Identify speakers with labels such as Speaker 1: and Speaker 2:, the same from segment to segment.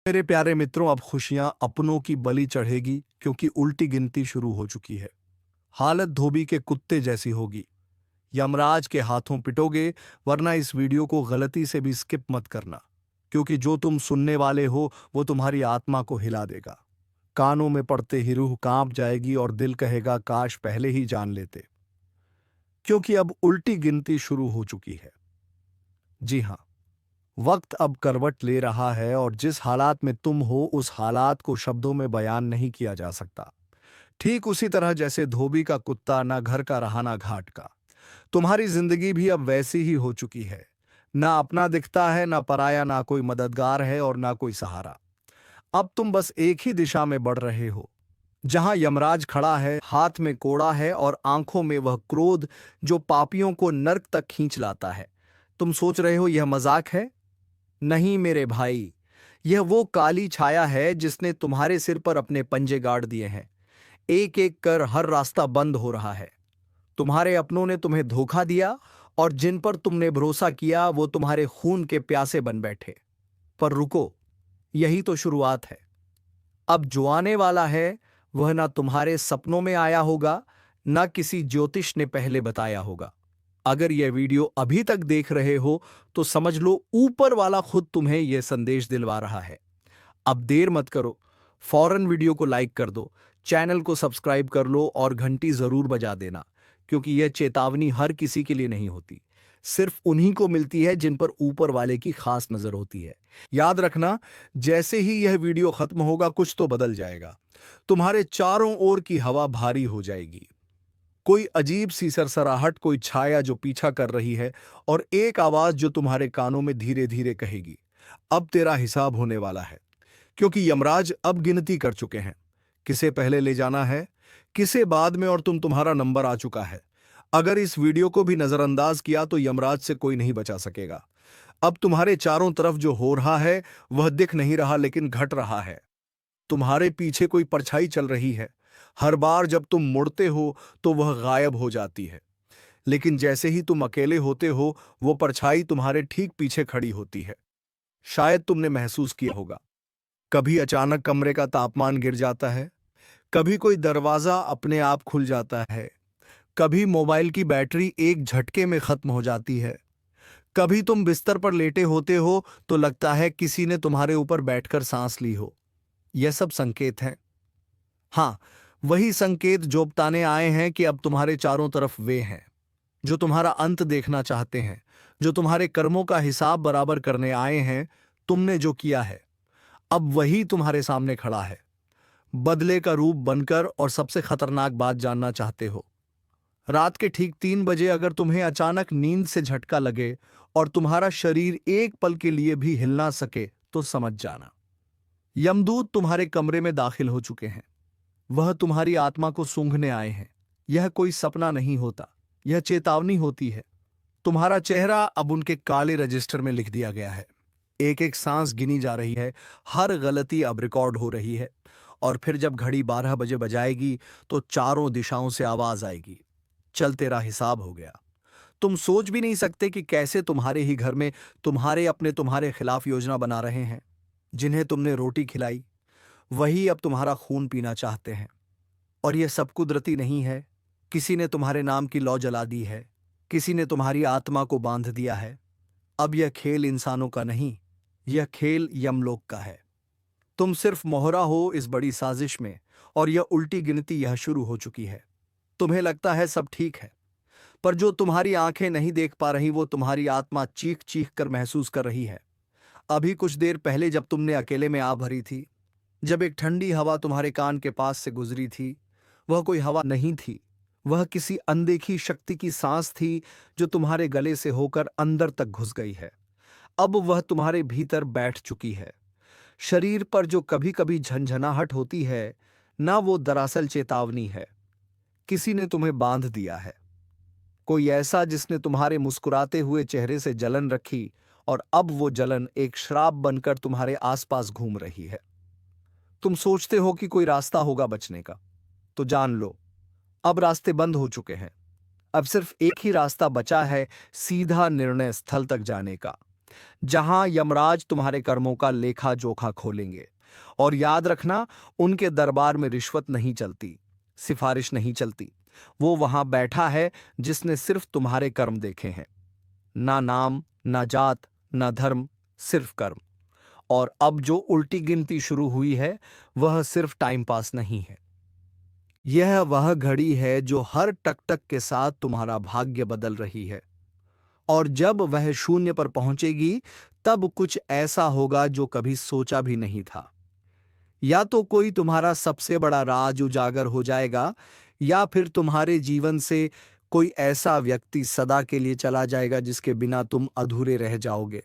Speaker 1: मेरे प्यारे मित्रों, अब खुशियां अपनों की बलि चढ़ेगी क्योंकि उल्टी गिनती शुरू हो चुकी है। हालत धोबी के कुत्ते जैसी होगी। यमराज के हाथों पिटोगे, वरना इस वीडियो को गलती से भी स्किप मत करना, क्योंकि जो तुम सुनने वाले हो वो तुम्हारी आत्मा को हिला देगा। कानों में पड़ते ही रूह कांप जाएगी और दिल कहेगा काश पहले ही जान लेते, क्योंकि अब उल्टी गिनती शुरू हो चुकी है। जी हाँ, वक्त अब करवट ले रहा है और जिस हालात में तुम हो उस हालात को शब्दों में बयान नहीं किया जा सकता। ठीक उसी तरह जैसे धोबी का कुत्ता ना घर का रहा ना घाट का, तुम्हारी जिंदगी भी अब वैसी ही हो चुकी है। ना अपना दिखता है, ना पराया, ना कोई मददगार है और ना कोई सहारा। अब तुम बस एक ही दिशा में बढ़ रहे हो, जहां यमराज खड़ा है, हाथ में कोड़ा है और आंखों में वह क्रोध जो पापियों को नर्क तक खींच लाता है। तुम सोच रहे हो यह मजाक है? नहीं मेरे भाई, यह वो काली छाया है जिसने तुम्हारे सिर पर अपने पंजे गाड़ दिए हैं। एक एक कर हर रास्ता बंद हो रहा है। तुम्हारे अपनों ने तुम्हें धोखा दिया और जिन पर तुमने भरोसा किया वो तुम्हारे खून के प्यासे बन बैठे। पर रुको, यही तो शुरुआत है। अब जो आने वाला है वह ना तुम्हारे सपनों में आया होगा, ना किसी ज्योतिष ने पहले बताया होगा। अगर यह वीडियो अभी तक देख रहे हो तो समझ लो ऊपर वाला खुद तुम्हें यह संदेश दिलवा रहा है। अब देर मत करो, फौरन वीडियो को लाइक कर दो, चैनल को सब्सक्राइब कर लो और घंटी जरूर बजा देना, क्योंकि यह चेतावनी हर किसी के लिए नहीं होती। सिर्फ उन्हीं को मिलती है जिन पर ऊपर वाले की खास नजर होती है। याद रखना, जैसे ही यह वीडियो खत्म होगा कुछ तो बदल जाएगा। तुम्हारे चारों ओर की हवा भारी हो जाएगी। कोई अजीब सी सरसराहट, कोई छाया जो पीछा कर रही है और एक आवाज जो तुम्हारे कानों में धीरे धीरे कहेगी, अब तेरा हिसाब होने वाला है। क्योंकि यमराज अब गिनती कर चुके हैं, किसे पहले ले जाना है, किसे बाद में, और तुम्हारा नंबर आ चुका है। अगर इस वीडियो को भी नजरअंदाज किया तो यमराज से कोई नहीं बचा सकेगा। अब तुम्हारे चारों तरफ जो हो रहा है वह दिख नहीं रहा, लेकिन घट रहा है। तुम्हारे पीछे कोई परछाई चल रही है। हर बार जब तुम मुड़ते हो तो वह गायब हो जाती है, लेकिन जैसे ही तुम अकेले होते हो वो परछाई तुम्हारे ठीक पीछे खड़ी होती है। शायद तुमने महसूस किया होगा, कभी अचानक कमरे का तापमान गिर जाता है, कभी कोई दरवाजा अपने आप खुल जाता है, कभी मोबाइल की बैटरी एक झटके में खत्म हो जाती है, कभी तुम बिस्तर पर लेटे होते हो तो लगता है किसी ने तुम्हारे ऊपर बैठकर सांस ली हो। यह सब संकेत हैं। हाँ, वही संकेत जो बताने आए हैं कि अब तुम्हारे चारों तरफ वे हैं जो तुम्हारा अंत देखना चाहते हैं, जो तुम्हारे कर्मों का हिसाब बराबर करने आए हैं। तुमने जो किया है अब वही तुम्हारे सामने खड़ा है, बदले का रूप बनकर। और सबसे खतरनाक बात जानना चाहते हो? रात के ठीक 3 बजे अगर तुम्हें अचानक नींद से झटका लगे और तुम्हारा शरीर एक पल के लिए भी हिल ना सके तो समझ जाना, यमदूत तुम्हारे कमरे में दाखिल हो चुके हैं। वह तुम्हारी आत्मा को सूंघने आए हैं। यह कोई सपना नहीं होता, यह चेतावनी होती है। तुम्हारा चेहरा अब उनके काले रजिस्टर में लिख दिया गया है। एक एक सांस गिनी जा रही है, हर गलती अब रिकॉर्ड हो रही है। और फिर जब घड़ी 12 बजे बजाएगी तो चारों दिशाओं से आवाज आएगी, चल तेरा हिसाब हो गया। तुम सोच भी नहीं सकते कि कैसे तुम्हारे ही घर में तुम्हारे अपने तुम्हारे खिलाफ योजना बना रहे हैं। जिन्हें तुमने रोटी खिलाई वही अब तुम्हारा खून पीना चाहते हैं। और यह सब कुदरती नहीं है। किसी ने तुम्हारे नाम की लौ जला दी है, किसी ने तुम्हारी आत्मा को बांध दिया है। अब यह खेल इंसानों का नहीं, यह खेल यमलोक का है। तुम सिर्फ मोहरा हो इस बड़ी साजिश में, और यह उल्टी गिनती यह शुरू हो चुकी है। तुम्हें लगता है सब ठीक है, पर जो तुम्हारी आंखें नहीं देख पा रही वो तुम्हारी आत्मा चीख चीख कर महसूस कर रही है। अभी कुछ देर पहले जब तुमने अकेले में आ भरी थी, जब एक ठंडी हवा तुम्हारे कान के पास से गुजरी थी, वह कोई हवा नहीं थी, वह किसी अनदेखी शक्ति की सांस थी जो तुम्हारे गले से होकर अंदर तक घुस गई है। अब वह तुम्हारे भीतर बैठ चुकी है। शरीर पर जो कभी कभी झंझनाहट होती है ना, वो दरअसल चेतावनी है। किसी ने तुम्हें बांध दिया है, कोई ऐसा जिसने तुम्हारे मुस्कुराते हुए चेहरे से जलन रखी, और अब वो जलन एक श्राप बनकर तुम्हारे आसपास घूम रही है। तुम सोचते हो कि कोई रास्ता होगा बचने का, तो जान लो अब रास्ते बंद हो चुके हैं। अब सिर्फ एक ही रास्ता बचा है, सीधा निर्णय स्थल तक जाने का। जहां यमराज तुम्हारे कर्मों का लेखा जोखा खोलेंगे। और याद रखना, उनके दरबार में रिश्वत नहीं चलती, सिफारिश नहीं चलती। वो वहां बैठा है जिसने सिर्फ तुम्हारे कर्म देखे हैं। ना नाम, ना जात, ना धर्म, सिर्फ कर्म। और अब जो उल्टी गिनती शुरू हुई है, वह सिर्फ टाइम पास नहीं है। यह वह घड़ी है जो हर टक टक के साथ तुम्हारा भाग्य बदल रही है। और जब वह शून्य पर पहुंचेगी, तब कुछ ऐसा होगा जो कभी सोचा भी नहीं था। या तो कोई तुम्हारा सबसे बड़ा राज उजागर हो जाएगा, या फिर तुम्हारे जीवन से कोई ऐसा व्यक्ति सदा के लिए चला जाएगा जिसके बिना तुम अधूरे रह जाओगे।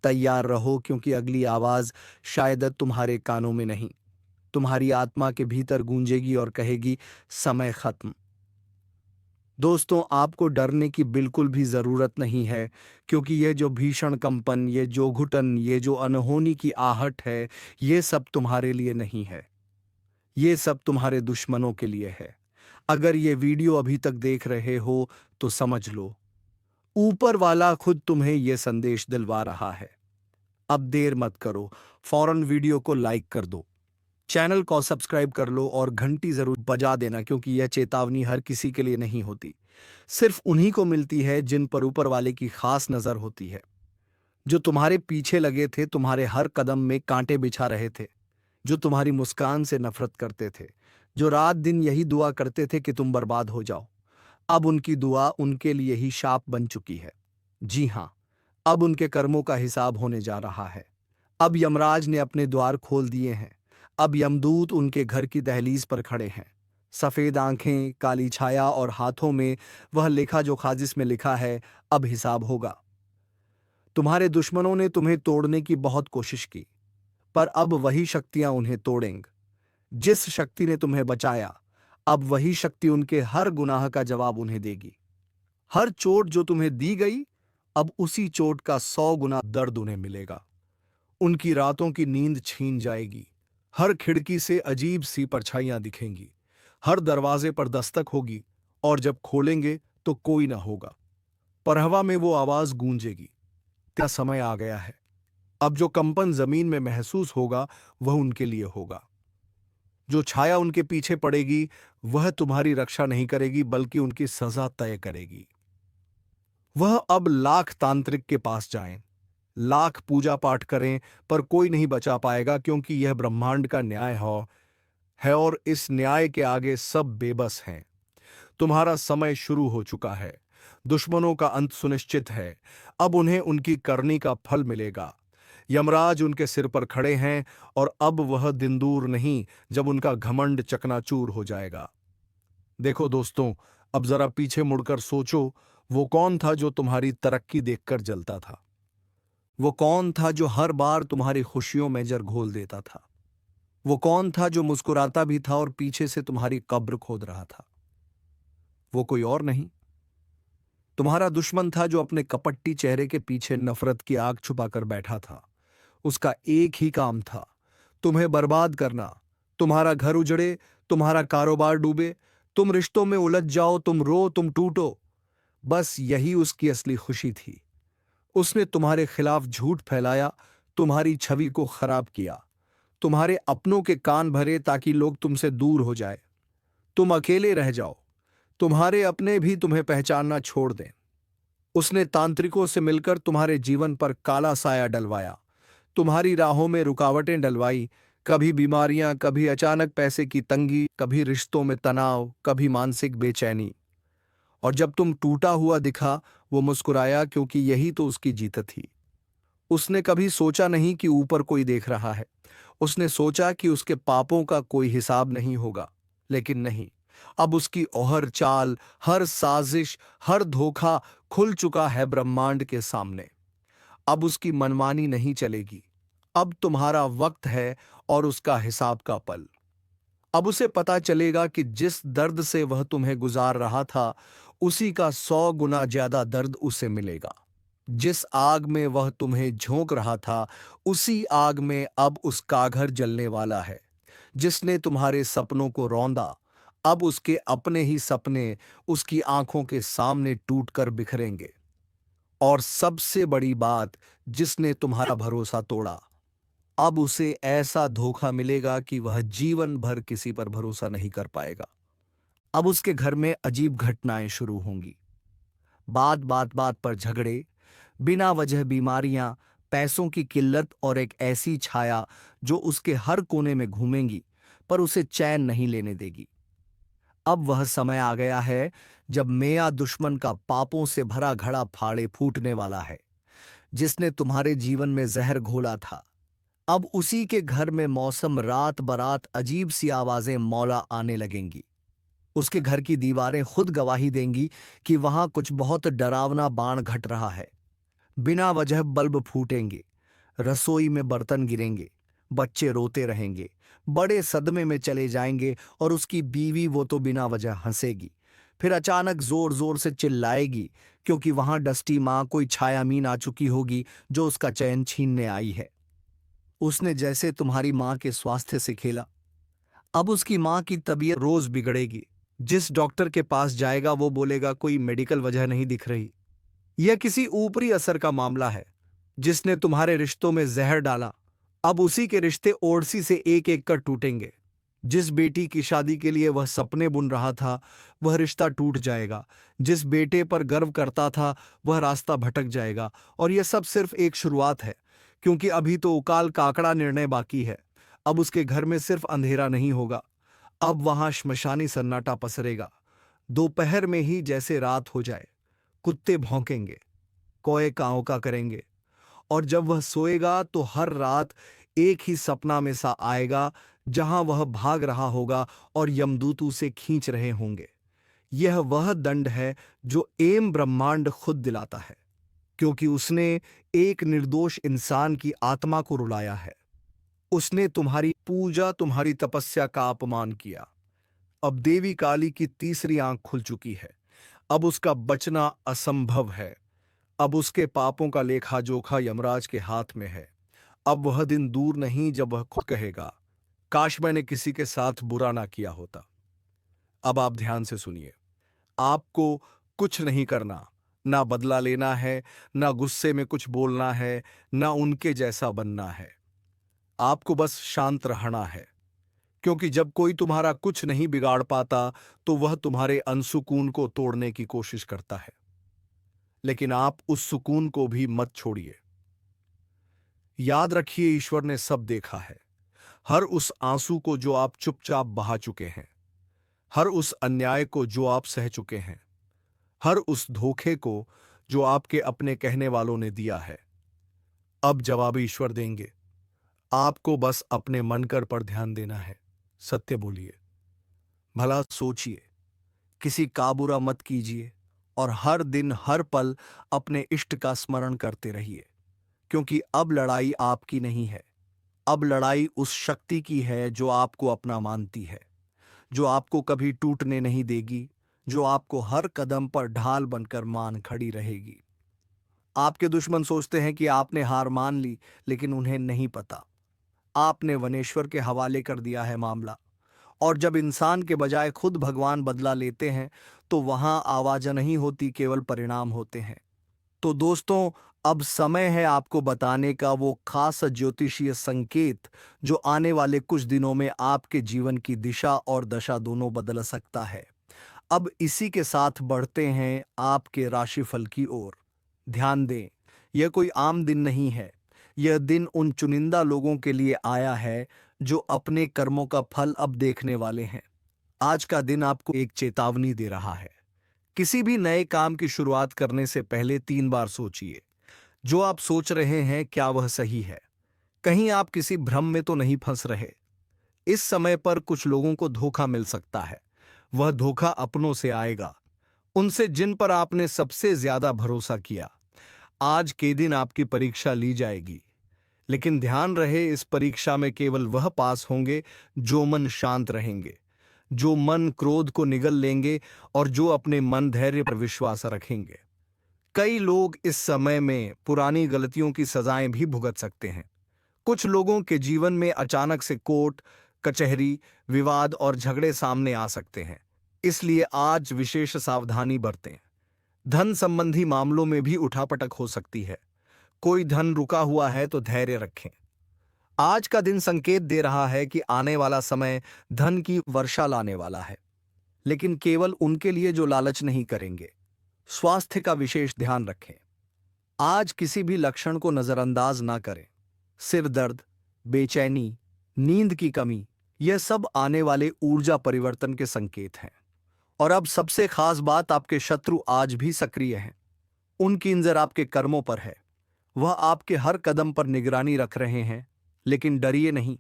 Speaker 1: तैयार रहो, क्योंकि अगली आवाज शायद तुम्हारे कानों में नहीं, तुम्हारी आत्मा के भीतर गूंजेगी और कहेगी, समय खत्म। दोस्तों, आपको डरने की बिल्कुल भी जरूरत नहीं है, क्योंकि ये जो भीषण कंपन, ये जो घुटन, ये जो अनहोनी की आहट है, ये सब तुम्हारे लिए नहीं है। ये सब तुम्हारे दुश्मनों के लिए है। अगर ये वीडियो अभी तक देख रहे हो तो समझ लो, ऊपर वाला खुद तुम्हें ये संदेश दिलवा रहा है। अब देर मत करो, फौरन वीडियो को लाइक कर दो, चैनल को सब्सक्राइब कर लो और घंटी जरूर बजा देना, क्योंकि यह चेतावनी हर किसी के लिए नहीं होती। सिर्फ उन्हीं को मिलती है जिन पर ऊपर वाले की खास नजर होती है। जो तुम्हारे पीछे लगे थे, तुम्हारे हर कदम में कांटे बिछा रहे थे, जो तुम्हारी मुस्कान से नफरत करते थे, जो रात दिन यही दुआ करते थे कि तुम बर्बाद हो जाओ, अब उनकी दुआ उनके लिए ही शाप बन चुकी है। जी हां, अब उनके कर्मों का हिसाब होने जा रहा है। अब यमराज ने अपने द्वार खोल दिए हैं। अब यमदूत उनके घर की दहलीज पर खड़े हैं। सफेद आंखें, काली छाया और हाथों में वह लेखा जोखा जिसमें लिखा है, अब हिसाब होगा। तुम्हारे दुश्मनों ने तुम्हें तोड़ने की बहुत कोशिश की, पर अब वही शक्तियां उन्हें तोड़ेंगी। जिस शक्ति ने तुम्हें बचाया, अब वही शक्ति उनके हर गुनाह का जवाब उन्हें देगी। हर चोट जो तुम्हें दी गई, अब उसी चोट का 100 गुना दर्द उन्हें मिलेगा। उनकी रातों की नींद छीन जाएगी। हर खिड़की से अजीब सी परछाइयां दिखेंगी। हर दरवाजे पर दस्तक होगी, और जब खोलेंगे तो कोई ना होगा। पर हवा में वो आवाज गूंजेगी, क्या समय आ गया है। अब जो कंपन जमीन में महसूस होगा, वह उनके लिए होगा। जो छाया उनके पीछे पड़ेगी, वह तुम्हारी रक्षा नहीं करेगी, बल्कि उनकी सजा तय करेगी। वह अब लाख तांत्रिक के पास जाएं, लाख पूजा पाठ करें, पर कोई नहीं बचा पाएगा, क्योंकि यह ब्रह्मांड का न्याय है और इस न्याय के आगे सब बेबस हैं। तुम्हारा समय शुरू हो चुका है। दुश्मनों का अंत सुनिश्चित है। अब उन्हें उनकी करनी का फल मिलेगा। यमराज उनके सिर पर खड़े हैं, और अब वह दिन दूर नहीं जब उनका घमंड चकनाचूर हो जाएगा। देखो दोस्तों, अब जरा पीछे मुड़कर सोचो, वो कौन था जो तुम्हारी तरक्की देखकर जलता था? वो कौन था जो हर बार तुम्हारी खुशियों में जर घोल देता था? वो कौन था जो मुस्कुराता भी था और पीछे से तुम्हारी कब्र खोद रहा था? वो कोई और नहीं, तुम्हारा दुश्मन था, जो अपने कपट्टी चेहरे के पीछे नफरत की आग छुपाकर बैठा था। उसका एक ही काम था, तुम्हें बर्बाद करना। तुम्हारा घर उजड़े, तुम्हारा कारोबार डूबे, तुम रिश्तों में उलझ जाओ, तुम रो, तुम टूटो। बस यही उसकी असली खुशी थी। उसने तुम्हारे खिलाफ झूठ फैलाया, तुम्हारी छवि को खराब किया, तुम्हारे अपनों के कान भरे ताकि लोग तुमसे दूर हो जाए, तुम अकेले रह जाओ, तुम्हारे अपने भी तुम्हें पहचानना छोड़ दें। उसने तांत्रिकों से मिलकर तुम्हारे जीवन पर काला साया डलवाया, तुम्हारी राहों में रुकावटें डलवाई, कभी बीमारियां, कभी अचानक पैसे की तंगी, कभी रिश्तों में तनाव, कभी मानसिक बेचैनी। और जब तुम टूटा हुआ दिखा, वो मुस्कुराया, क्योंकि यही तो उसकी जीत थी। उसने कभी सोचा नहीं कि ऊपर कोई देख रहा है। उसने सोचा कि उसके पापों का कोई हिसाब नहीं होगा, लेकिन नहीं। अब उसकी ओहर चाल, हर साजिश, हर धोखा खुल चुका है ब्रह्मांड के सामने। अब उसकी मनमानी नहीं चलेगी। अब तुम्हारा वक्त है और उसका हिसाब का पल। अब उसे पता चलेगा कि जिस दर्द से वह तुम्हें गुजार रहा था, उसी का 100 गुना ज्यादा दर्द उसे मिलेगा। जिस आग में वह तुम्हें झोंक रहा था, उसी आग में अब उसका घर जलने वाला है। जिसने तुम्हारे सपनों को रौंदा, अब उसके अपने ही सपने उसकी आंखों के सामने टूटकर बिखरेंगे। और सबसे बड़ी बात, जिसने तुम्हारा भरोसा तोड़ा, अब उसे ऐसा धोखा मिलेगा कि वह जीवन भर किसी पर भरोसा नहीं कर पाएगा। अब उसके घर में अजीब घटनाएं शुरू होंगी। बात बात बात पर झगड़े, बिना वजह बीमारियां, पैसों की किल्लत और एक ऐसी छाया जो उसके हर कोने में घूमेंगी पर उसे चैन नहीं लेने देगी। अब वह समय आ गया है जब मेया दुश्मन का पापों से भरा घड़ा फाड़े फूटने वाला है। जिसने तुम्हारे जीवन में जहर घोला था, अब उसी के घर में मौसम रात बरात अजीब सी आवाजें मौला आने लगेंगी। उसके घर की दीवारें खुद गवाही देंगी कि वहां कुछ बहुत डरावना बाण घट रहा है। बिना वजह बल्ब फूटेंगे, रसोई में बर्तन गिरेंगे, बच्चे रोते रहेंगे, बड़े सदमे में चले जाएंगे और उसकी बीवी वो तो बिना वजह हंसेगी, फिर अचानक जोर जोर से चिल्लाएगी क्योंकि वहां डस्टी मां कोई छायामीन आ चुकी होगी जो उसका चैन छीनने आई है। उसने जैसे तुम्हारी मां के स्वास्थ्य से खेला, अब उसकी मां की तबीयत रोज बिगड़ेगी। जिस डॉक्टर के पास जाएगा वो बोलेगा कोई मेडिकल वजह नहीं दिख रही, यह किसी ऊपरी असर का मामला है। जिसने तुम्हारे रिश्तों में जहर डाला, अब उसी के रिश्ते ओड़सी से एक एक कर टूटेंगे। जिस बेटी की शादी के लिए वह सपने बुन रहा था, वह रिश्ता टूट जाएगा। जिस बेटे पर गर्व करता था, वह रास्ता भटक जाएगा। और यह सब सिर्फ एक शुरुआत है, क्योंकि अभी तो उकाल काकड़ा निर्णय बाकी है। अब उसके घर में सिर्फ अंधेरा नहीं होगा, अब वहां श्मशानी सन्नाटा पसरेगा। दोपहर में ही जैसे रात हो जाए, कुत्ते भौंकेंगे, कौए काँव का करेंगे, और जब वह सोएगा तो हर रात एक ही सपना में सा आएगा जहां वह भाग रहा होगा और यमदूत उसे खींच रहे होंगे। यह वह दंड है जो एम ब्रह्मांड खुद दिलाता है, क्योंकि उसने एक निर्दोष इंसान की आत्मा को रुलाया है। उसने तुम्हारी पूजा, तुम्हारी तपस्या का अपमान किया। अब देवी काली की तीसरी आंख खुल चुकी है। अब उसका बचना असंभव है। अब उसके पापों का लेखा जोखा यमराज के हाथ में है। अब वह दिन दूर नहीं जब वह खुद कहेगा, काश मैंने किसी के साथ बुरा ना किया होता। अब आप ध्यान से सुनिए। आपको कुछ नहीं करना, ना बदला लेना है, ना गुस्से में कुछ बोलना है, ना उनके जैसा बनना है। आपको बस शांत रहना है, क्योंकि जब कोई तुम्हारा कुछ नहीं बिगाड़ पाता तो वह तुम्हारे अनसुकून को तोड़ने की कोशिश करता है। लेकिन आप उस सुकून को भी मत छोड़िए। याद रखिए, ईश्वर ने सब देखा है। हर उस आंसू को जो आप चुपचाप बहा चुके हैं, हर उस अन्याय को जो आप सह चुके हैं, हर उस धोखे को जो आपके अपने कहने वालों ने दिया है। अब जवाब ईश्वर देंगे। आपको बस अपने मनकर पर ध्यान देना है। सत्य बोलिए, भला सोचिए, किसी का बुरा मत कीजिए, और हर दिन हर पल अपने इष्ट का स्मरण करते रहिए, क्योंकि अब लड़ाई आपकी नहीं है। अब लड़ाई उस शक्ति की है जो आपको अपना मानती है, जो आपको कभी टूटने नहीं देगी, जो आपको हर कदम पर ढाल बनकर मान खड़ी रहेगी। आपके दुश्मन सोचते हैं कि आपने हार मान ली, लेकिन उन्हें नहीं पता आपने वनेश्वर के हवाले कर दिया है मामला। और जब इंसान के बजाय खुद भगवान बदला लेते हैं तो वहां आवाज नहीं होती, केवल परिणाम होते हैं। तो दोस्तों, अब समय है आपको बताने का वो खास ज्योतिषीय संकेत जो आने वाले कुछ दिनों में आपके जीवन की दिशा और दशा दोनों बदल सकता है। अब इसी के साथ बढ़ते हैं आपके राशिफल की ओर। ध्यान दें, यह कोई आम दिन नहीं है। यह दिन उन चुनिंदा लोगों के लिए आया है जो अपने कर्मों का फल अब देखने वाले हैं। आज का दिन आपको एक चेतावनी दे रहा है। किसी भी नए काम की शुरुआत करने से पहले 3 बार सोचिए, जो आप सोच रहे हैं क्या वह सही है? कहीं आप किसी भ्रम में तो नहीं फंस रहे? इस समय पर कुछ लोगों को धोखा मिल सकता है। वह धोखा अपनों से आएगा, उनसे जिन पर आपने सबसे ज्यादा भरोसा किया। आज के दिन आपकी परीक्षा ली जाएगी, लेकिन ध्यान रहे, इस परीक्षा में केवल वह पास होंगे जो मन शांत रहेंगे, जो मन क्रोध को निगल लेंगे और जो अपने मन धैर्य पर विश्वास रखेंगे। कई लोग इस समय में पुरानी गलतियों की सजाएं भी भुगत सकते हैं। कुछ लोगों के जीवन में अचानक से कोर्ट कचहरी, विवाद और झगड़े सामने आ सकते हैं। इसलिए आज विशेष सावधानी बरतें। धन संबंधी मामलों में भी उठापटक हो सकती है। कोई धन रुका हुआ है तो धैर्य रखें। आज का दिन संकेत दे रहा है कि आने वाला समय धन की वर्षा लाने वाला है, लेकिन केवल उनके लिए जो लालच नहीं करेंगे। स्वास्थ्य का विशेष ध्यान रखें। आज किसी भी लक्षण को नजरअंदाज ना करें। सिर दर्द, बेचैनी, नींद की कमी, यह सब आने वाले ऊर्जा परिवर्तन के संकेत हैं। और अब सबसे खास बात, आपके शत्रु आज भी सक्रिय हैं। उनकी नजर आपके कर्मों पर है। वह आपके हर कदम पर निगरानी रख रहे हैं। लेकिन डरिए नहीं।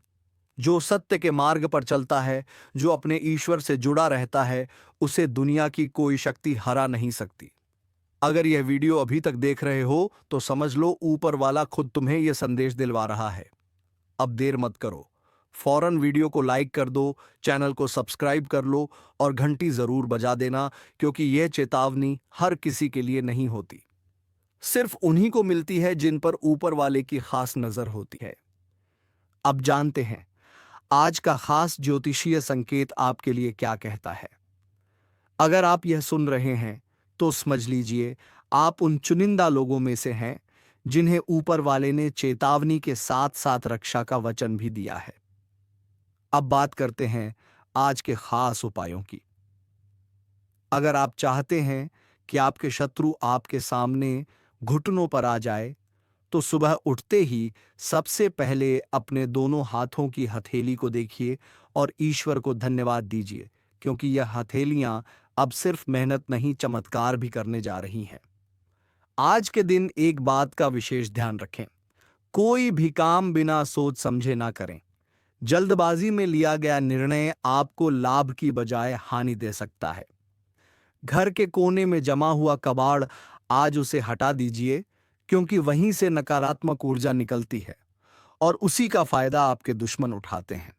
Speaker 1: जो सत्य के मार्ग पर चलता है, जो अपने ईश्वर से जुड़ा रहता है, उसे दुनिया की कोई शक्ति हरा नहीं सकती। अगर यह वीडियो अभी तक देख रहे हो तो समझ लो ऊपर वाला खुद तुम्हें यह संदेश दिलवा रहा है। अब देर मत करो, फौरन वीडियो को लाइक कर दो, चैनल को सब्सक्राइब कर लो और घंटी जरूर बजा देना, क्योंकि यह चेतावनी हर किसी के लिए नहीं होती। सिर्फ उन्हीं को मिलती है जिन पर ऊपर वाले की खास नजर होती है। अब जानते हैं आज का खास ज्योतिषीय संकेत आपके लिए क्या कहता है। अगर आप यह सुन रहे हैं तो समझ लीजिए आप उन चुनिंदा लोगों में से हैं जिन्हें ऊपर वाले ने चेतावनी के साथ साथ रक्षा का वचन भी दिया है। अब बात करते हैं आज के खास उपायों की। अगर आप चाहते हैं कि आपके शत्रु आपके सामने घुटनों पर आ जाए, तो सुबह उठते ही सबसे पहले अपने दोनों हाथों की हथेली को देखिए और ईश्वर को धन्यवाद दीजिए, क्योंकि यह हथेलियां अब सिर्फ मेहनत नहीं, चमत्कार भी करने जा रही हैं। आज के दिन एक बात का विशेष ध्यान रखें। कोई भी काम बिना सोच समझे ना करें। जल्दबाजी में लिया गया निर्णय आपको लाभ की बजाय हानि दे सकता है। घर के कोने में जमा हुआ कबाड़, आज उसे हटा दीजिए, क्योंकि वहीं से नकारात्मक ऊर्जा निकलती है और उसी का फायदा आपके दुश्मन उठाते हैं।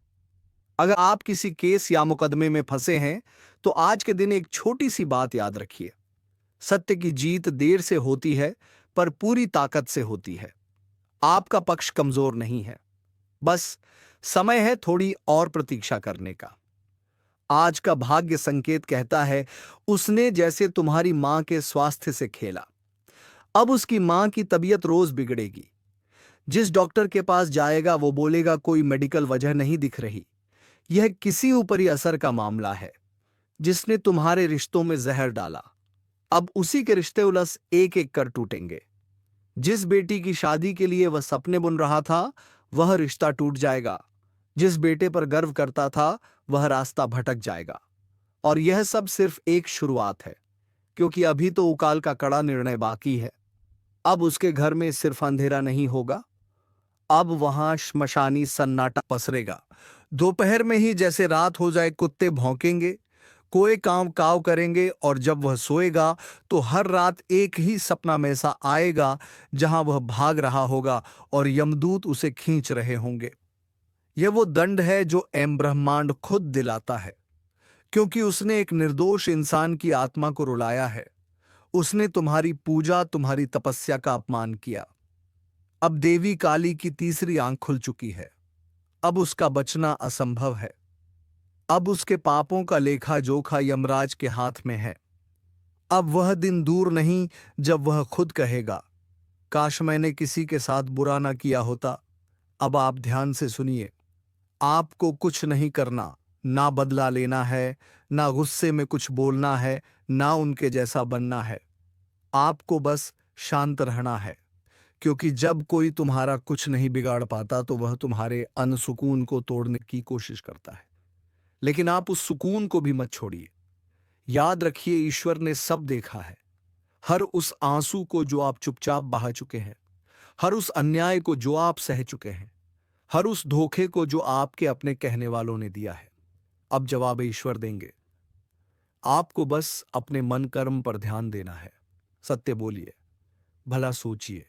Speaker 1: अगर आप किसी केस या मुकदमे में फंसे हैं तो आज के दिन एक छोटी सी बात याद रखिए। सत्य की जीत देर से होती है, पर पूरी ताकत से होती है। आपका पक्ष कमजोर नहीं है, बस समय है थोड़ी और प्रतीक्षा करने का। आज का भाग्य संकेत कहता है, उसने जैसे तुम्हारी मां के स्वास्थ्य से खेला, अब उसकी मां की तबीयत रोज बिगड़ेगी। जिस डॉक्टर के पास जाएगा वो बोलेगा कोई मेडिकल वजह नहीं दिख रही, यह किसी ऊपरी असर का मामला है। जिसने तुम्हारे रिश्तों में जहर डाला, अब उसी के रिश्ते उलस एक एक कर टूटेंगे। जिस बेटी की शादी के लिए वह सपने बुन रहा था, वह रिश्ता टूट जाएगा। जिस बेटे पर गर्व करता था, वह रास्ता भटक जाएगा। और यह सब सिर्फ एक शुरुआत है, क्योंकि अभी तो उकाल का कड़ा निर्णय बाकी है। अब उसके घर में सिर्फ अंधेरा नहीं होगा, अब वहां श्मशानी सन्नाटा पसरेगा। दोपहर में ही जैसे रात हो जाए, कुत्ते भौंकेंगे, कोई काम काव करेंगे, और जब वह सोएगा तो हर रात एक ही सपना में सा आएगा, जहां वह भाग रहा होगा और यमदूत उसे खींच रहे होंगे। यह वो दंड है जो एम ब्रह्मांड खुद दिलाता है, क्योंकि उसने एक निर्दोष इंसान की आत्मा को रुलाया है। उसने तुम्हारी पूजा, तुम्हारी तपस्या का अपमान किया। अब देवी काली की तीसरी आंख खुल चुकी है। अब उसका बचना असंभव है। अब उसके पापों का लेखा जोखा यमराज के हाथ में है। अब वह दिन दूर नहीं जब वह खुद कहेगा, काश मैंने किसी के साथ बुरा ना किया होता। अब आप ध्यान से सुनिए। आपको कुछ नहीं करना, ना बदला लेना है, ना गुस्से में कुछ बोलना है, ना उनके जैसा बनना है। आपको बस शांत रहना है, क्योंकि जब कोई तुम्हारा कुछ नहीं बिगाड़ पाता तो वह तुम्हारे अनसुकून को तोड़ने की कोशिश करता है। लेकिन आप उस सुकून को भी मत छोड़िए। याद रखिए, ईश्वर ने सब देखा है। हर उस आंसू को जो आप चुपचाप बहा चुके हैं, हर उस अन्याय को जो आप सह चुके हैं, हर उस धोखे को जो आपके अपने कहने वालों ने दिया है। अब जवाब ईश्वर देंगे। आपको बस अपने मन कर्म पर ध्यान देना है। सत्य बोलिए, भला सोचिए,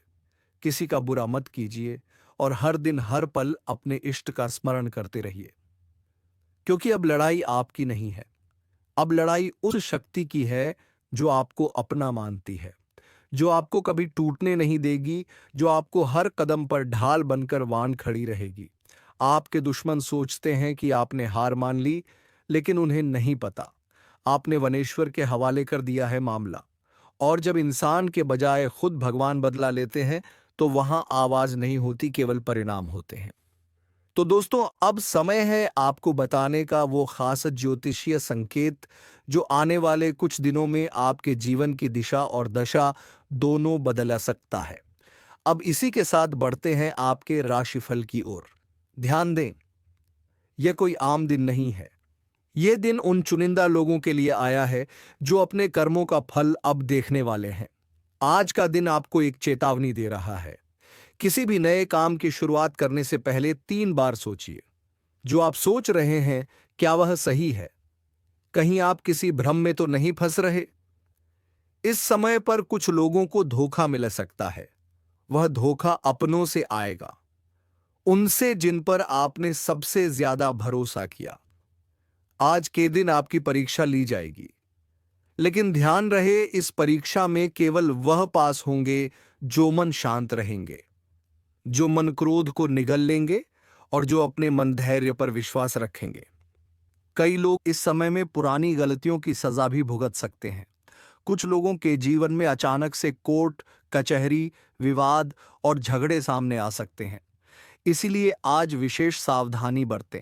Speaker 1: किसी का बुरा मत कीजिए, और हर दिन हर पल अपने इष्ट का स्मरण करते रहिए। क्योंकि अब लड़ाई आपकी नहीं है, अब लड़ाई उस शक्ति की है जो आपको अपना मानती है, जो आपको कभी टूटने नहीं देगी, जो आपको हर कदम पर ढाल बनकर वान खड़ी रहेगी। आपके दुश्मन सोचते हैं कि आपने हार मान ली, लेकिन उन्हें नहीं पता आपने वनेश्वर के हवाले कर दिया है मामला, और जब इंसान के बजाय खुद भगवान बदला लेते हैं तो वहां आवाज नहीं होती, केवल परिणाम होते हैं। तो दोस्तों, अब समय है आपको बताने का वो खास ज्योतिषीय संकेत जो आने वाले कुछ दिनों में आपके जीवन की दिशा और दशा दोनों बदल सकता है। अब इसी के साथ बढ़ते हैं आपके राशिफल की ओर। ध्यान दें, यह कोई आम दिन नहीं है। यह दिन उन चुनिंदा लोगों के लिए आया है जो अपने कर्मों का फल अब देखने वाले हैं। आज का दिन आपको एक चेतावनी दे रहा है। किसी भी नए काम की शुरुआत करने से पहले 3 बार सोचिए। जो आप सोच रहे हैं, क्या वह सही है? कहीं आप किसी भ्रम में तो नहीं फंस रहे? इस समय पर कुछ लोगों को धोखा मिल सकता है। वह धोखा अपनों से आएगा, उनसे जिन पर आपने सबसे ज्यादा भरोसा किया। आज के दिन आपकी परीक्षा ली जाएगी, लेकिन ध्यान रहे, इस परीक्षा में केवल वह पास होंगे जो मन शांत रहेंगे, जो मन क्रोध को निगल लेंगे और जो अपने मन धैर्य पर विश्वास रखेंगे। कई लोग इस समय में पुरानी गलतियों की सजा भी भुगत सकते हैं। कुछ लोगों के जीवन में अचानक से कोर्ट कचहरी, विवाद और झगड़े सामने आ सकते हैं। इसीलिए आज विशेष सावधानी बरतें।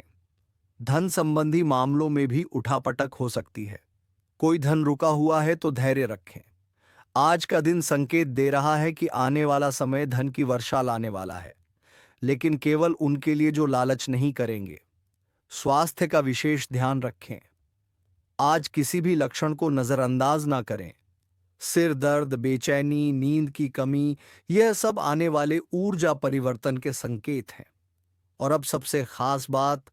Speaker 1: धन संबंधी मामलों में भी उठापटक हो सकती है। कोई धन रुका हुआ है तो धैर्य रखें। आज का दिन संकेत दे रहा है कि आने वाला समय धन की वर्षा लाने वाला है, लेकिन केवल उनके लिए जो लालच नहीं करेंगे। स्वास्थ्य का विशेष ध्यान रखें। आज किसी भी लक्षण को नजरअंदाज ना करें। सिर दर्द, बेचैनी, नींद की कमी, यह सब आने वाले ऊर्जा परिवर्तन के संकेत हैं। और अब सबसे खास बात,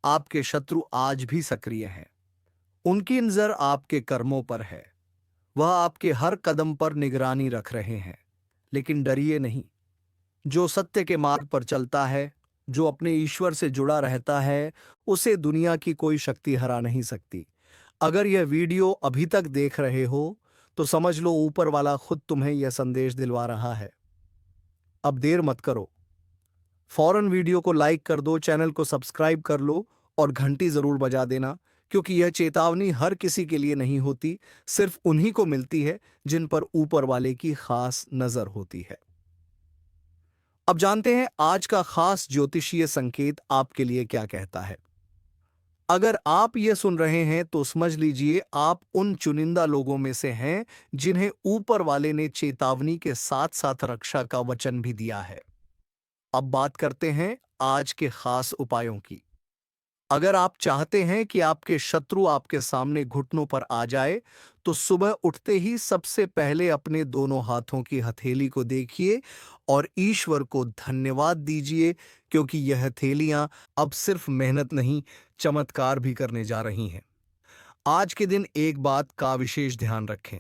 Speaker 1: आपके शत्रु आज भी सक्रिय हैं। उनकी नजर आपके कर्मों पर है। वह आपके हर कदम पर निगरानी रख रहे हैं। लेकिन डरिए नहीं। जो सत्य के मार्ग पर चलता है, जो अपने ईश्वर से जुड़ा रहता है, उसे दुनिया की कोई शक्ति हरा नहीं सकती। अगर यह वीडियो अभी तक देख रहे हो तो समझ लो ऊपर वाला खुद तुम्हें यह संदेश दिलवा रहा है। अब देर मत करो, फौरन वीडियो को लाइक कर दो, चैनल को सब्सक्राइब कर लो और घंटी जरूर बजा देना, क्योंकि यह चेतावनी हर किसी के लिए नहीं होती, सिर्फ उन्हीं को मिलती है जिन पर ऊपर वाले की खास नजर होती है। अब जानते हैं आज का खास ज्योतिषीय संकेत आपके लिए क्या कहता है। अगर आप ये सुन रहे हैं तो समझ लीजिए आप उन चुनिंदा लोगों में से हैं जिन्हें ऊपर वाले ने चेतावनी के साथ साथ रक्षा का वचन भी दिया है। अब बात करते हैं आज के खास उपायों की। अगर आप चाहते हैं कि आपके शत्रु आपके सामने घुटनों पर आ जाए, तो सुबह उठते ही सबसे पहले अपने दोनों हाथों की हथेली को देखिए और ईश्वर को धन्यवाद दीजिए, क्योंकि यह हथेलियां अब सिर्फ मेहनत नहीं, चमत्कार भी करने जा रही हैं। आज के दिन एक बात का विशेष ध्यान रखें।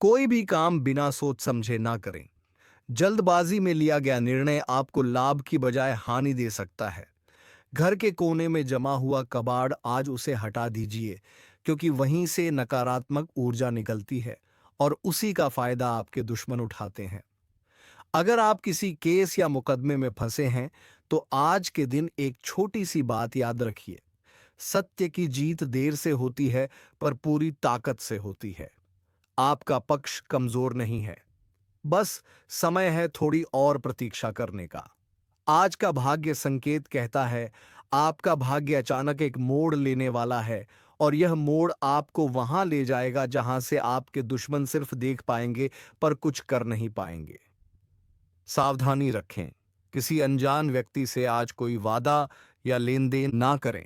Speaker 1: कोई भी काम बिना सोच समझे ना करें। जल्दबाजी में लिया गया निर्णय आपको लाभ की बजाय हानि दे सकता है। घर के कोने में जमा हुआ कबाड़, आज उसे हटा दीजिए, क्योंकि वहीं से नकारात्मक ऊर्जा निकलती है और उसी का फायदा आपके दुश्मन उठाते हैं। अगर आप किसी केस या मुकदमे में फंसे हैं तो आज के दिन एक छोटी सी बात याद रखिए। सत्य की जीत देर से होती है, पर पूरी ताकत से होती है। आपका पक्ष कमजोर नहीं है, बस समय है थोड़ी और प्रतीक्षा करने का। आज का भाग्य संकेत कहता है आपका भाग्य अचानक एक मोड़ लेने वाला है, और यह मोड़ आपको वहां ले जाएगा जहां से आपके दुश्मन सिर्फ देख पाएंगे पर कुछ कर नहीं पाएंगे। सावधानी रखें। किसी अनजान व्यक्ति से आज कोई वादा या लेन देन ना करें,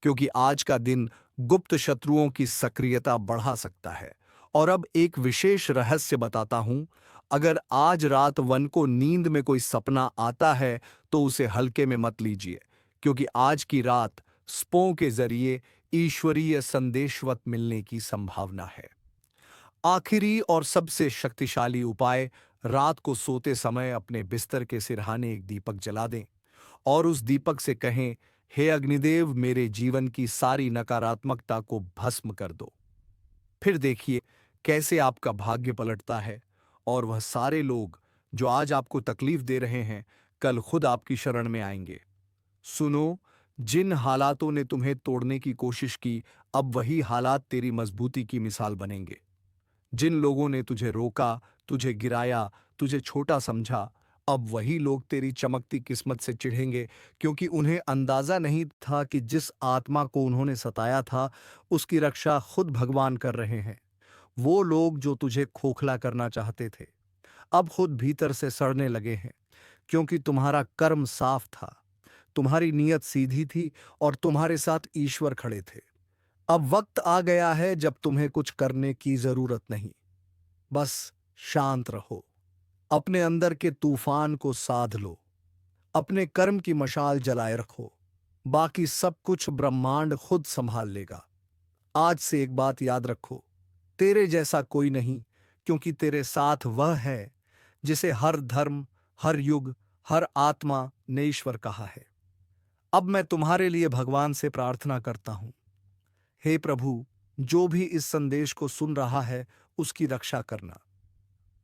Speaker 1: क्योंकि आज का दिन गुप्त शत्रुओं की सक्रियता बढ़ा सकता है। और अब एक विशेष रहस्य बताता हूं। अगर आज रात वन को नींद में कोई सपना आता है तो उसे हल्के में मत लीजिए, क्योंकि आज की रात स्पों के जरिए ईश्वरीय संदेशवत मिलने की संभावना है। आखिरी और सबसे शक्तिशाली उपाय, रात को सोते समय अपने बिस्तर के सिरहाने एक दीपक जला दें और उस दीपक से कहें, हे अग्निदेव, मेरे जीवन की सारी नकारात्मकता को भस्म कर दो। फिर देखिए कैसे आपका भाग्य पलटता है और वह सारे लोग जो आज आपको तकलीफ दे रहे हैं, कल खुद आपकी शरण में आएंगे। सुनो, जिन हालातों ने तुम्हें तोड़ने की कोशिश की, अब वही हालात तेरी मजबूती की मिसाल बनेंगे। जिन लोगों ने तुझे रोका, तुझे गिराया, तुझे छोटा समझा, अब वही लोग तेरी चमकती किस्मत से चिढ़ेंगे, क्योंकि उन्हें अंदाजा नहीं था कि जिस आत्मा को उन्होंने सताया था, उसकी रक्षा खुद भगवान कर रहे हैं। वो लोग जो तुझे खोखला करना चाहते थे, अब खुद भीतर से सड़ने लगे हैं, क्योंकि तुम्हारा कर्म साफ था, तुम्हारी नीयत सीधी थी और तुम्हारे साथ ईश्वर खड़े थे। अब वक्त आ गया है जब तुम्हें कुछ करने की जरूरत नहीं, बस शांत रहो, अपने अंदर के तूफान को साध लो, अपने कर्म की मशाल जलाए रखो, बाकी सब कुछ ब्रह्मांड खुद संभाल लेगा। आज से एक बात याद रखो, तेरे जैसा कोई नहीं, क्योंकि तेरे साथ वह है जिसे हर धर्म, हर युग, हर आत्मा ने ईश्वर कहा है। अब मैं तुम्हारे लिए भगवान से प्रार्थना करता हूं, हे प्रभु, जो भी इस संदेश को सुन रहा है उसकी रक्षा करना,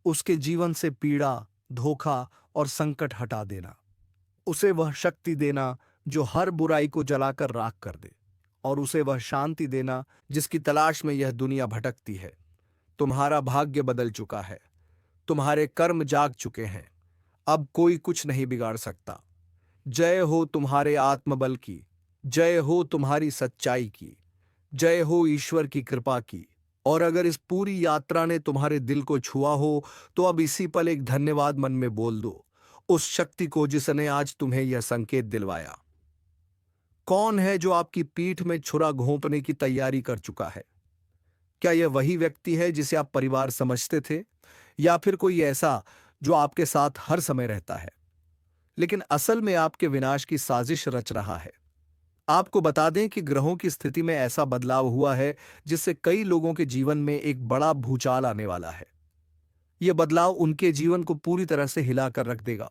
Speaker 1: उसके जीवन से पीड़ा, धोखा और संकट हटा देना, उसे वह शक्ति देना जो हर बुराई को जलाकर राख कर दे, और उसे वह शांति देना जिसकी तलाश में यह दुनिया भटकती है। तुम्हारा भाग्य बदल चुका है, तुम्हारे कर्म जाग चुके हैं, अब कोई कुछ नहीं बिगाड़ सकता। जय हो तुम्हारे आत्मबल की, जय हो तुम्हारी सच्चाई की, जय हो ईश्वर की कृपा की। और अगर इस पूरी यात्रा ने तुम्हारे दिल को छुआ हो, तो अब इसी पल एक धन्यवाद मन में बोल दो उस शक्ति को जिसने आज तुम्हें यह संकेत दिलवाया। कौन है जो आपकी पीठ में छुरा घोंपने की तैयारी कर चुका है? क्या यह वही व्यक्ति है जिसे आप परिवार समझते थे, या फिर कोई ऐसा जो आपके साथ हर समय रहता है लेकिन असल में आपके विनाश की साजिश रच रहा है? आपको बता दें कि ग्रहों की स्थिति में ऐसा बदलाव हुआ है जिससे कई लोगों के जीवन में एक बड़ा भूचाल आने वाला है। यह बदलाव उनके जीवन को पूरी तरह से हिलाकर रख देगा।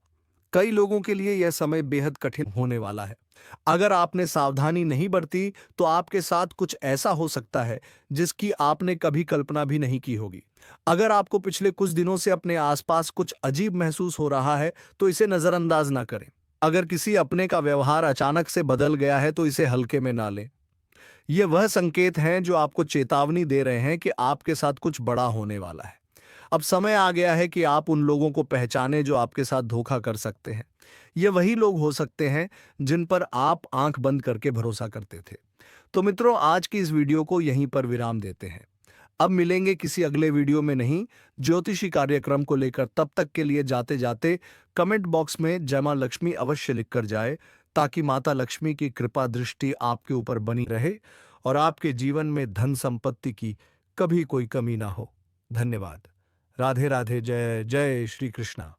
Speaker 1: कई लोगों के लिए यह समय बेहद कठिन होने वाला है। अगर आपने सावधानी नहीं बरती तो आपके साथ कुछ ऐसा हो सकता है जिसकी आपने कभी कल्पना भी नहीं की होगी। अगर आपको पिछले कुछ दिनों से अपने आसपास कुछ अजीब महसूस हो रहा है तो इसे नजरअंदाज ना करें। अगर किसी अपने का व्यवहार अचानक से बदल गया है तो इसे हल्के में ना लें। ये वह संकेत हैं जो आपको चेतावनी दे रहे हैं कि आपके साथ कुछ बड़ा होने वाला है। अब समय आ गया है कि आप उन लोगों को पहचानें जो आपके साथ धोखा कर सकते हैं। ये वही लोग हो सकते हैं जिन पर आप आंख बंद करके भरोसा करते थे। तो मित्रों, आज की इस वीडियो को यहीं पर विराम देते हैं। अब मिलेंगे किसी अगले वीडियो में नहीं ज्योतिषी कार्यक्रम को लेकर। तब तक के लिए जाते जाते कमेंट बॉक्स में जय मां लक्ष्मी अवश्य लिखकर जाए, ताकि माता लक्ष्मी की कृपा दृष्टि आपके ऊपर बनी रहे और आपके जीवन में धन संपत्ति की कभी कोई कमी ना हो। धन्यवाद। राधे राधे। जय जय श्री कृष्णा।